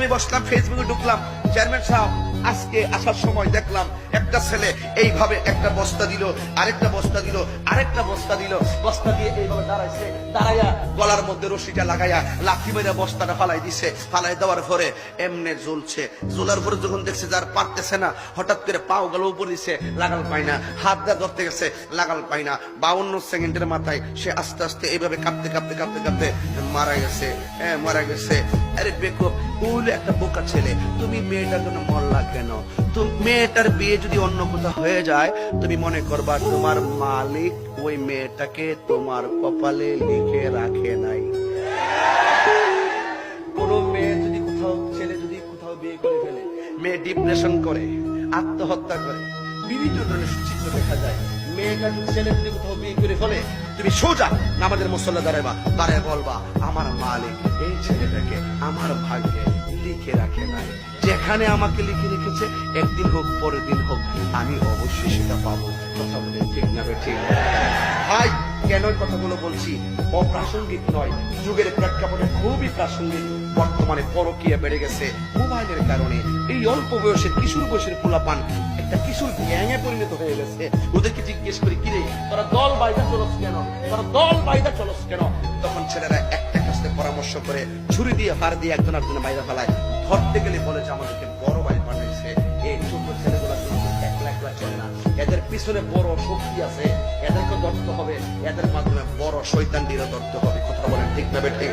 আমি বসলাম, ফেসবুকে ঢুকলাম। চেয়ারম্যান সাহেব আজকে আসার সময় দেখলাম একটা ছেলে এইভাবে একটা বস্তা দিল, আরেকটা বস্তা দিল, আরেকটা বস্তা দিল, বস্তা দিয়ে এইভাবে দাঁড়াইছে, দাঁড়াইয়া গলার মধ্যে রশিটা লাগাইয়া লাঠি মেরে বস্তাটা ফালাই দিছে। ফালাই দেওয়ার পরে এমনে জ্বলছে। জ্বলার পরে যখন দেখছে যার পারতেছে না, হঠাৎ করে পাও গেল উপর দিছে, লাগাল পায় না। হাত দিয়ে ধরতে গেছে, লাগাল পায় না। 52 সেকেন্ডের মাথায় সে আস্তে আস্তে এইভাবে কাঁপতে কাঁপতে কাঁপতে কাঁপতে মারা গেছে। হ্যাঁ, মারা গেছে। আরে বেকুব, ওইলে একটা বোকা ছেলে, তুমি মেয়েটার জন্য মরলা কেন? তুমি মেয়েটার বিয়ে যদি অন্য কোথাও হয়ে যায়, তুমি মনে করবা তোমার মালিক ওই মেয়েটাকে তোমার কপালে লিখে রাখে নাই। কোন মেয়ে যদি কোথাও, ছেলে যদি কোথাও বিয়ে করে ফেলে, মেয়ে ডিপ্রেশন করে, আত্মহত্যা করে, বিভিন্ন ধরনের চিত্র দেখা যায়। মেয়েটা যদি, ছেলে যদি কোথাও বিয়ে করে ফেলে, তুমি সোজা নামাজের মুসল্লা দাঁড়াইবা, দাঁড়ায় বলবা আমার মালিক এই ছেলেটাকে আমার ভাগ্যে লিখে রাখে নাই। যেখানে আমাকে লিখে রেখেছে, একদিন হোক পরের দিন হোক আমি অবশ্যই সেটা পাবো। কথা বলে ঠিক না ঠিক? ভাই, কেন এই কথাগুলো বলছি? অপ্রাসঙ্গিক নয়, যুগের প্রেক্ষাপটে খুবই প্রাসঙ্গিক। বর্তমানে পরকীয়া বেড়ে গেছে মোবাইলের কারণে। এই অল্প বয়সের, কিশোর বয়সের পোলাপান একটা কিশোর গ্যাংয়ে পরিণত হয়ে গেছে। ওদেরকে জিজ্ঞেস করি, কিরে তোরা দল বাইদা চলস কেন, তোরা দল বাইদা চলস কেন? তখন ছেলেরা একটা কাছে পরামর্শ করে ছুরি দিয়ে হার দিয়ে একজন একজনের বাইরে ফেলায়। ধরতে গেলে বলে যে আমাদেরকে বড় ভাই পাঠাইছে। এই ছোট ছেলেগুলা কিন্তু একলা একলা চলে না, এদের পিছনে বড় শক্তি আছে। এদেরকে ধরতে হবে, এদের মাধ্যমে বড় শয়তানটিরও ধরতে হবে। কথা বলেন ঠিক না ঠিক?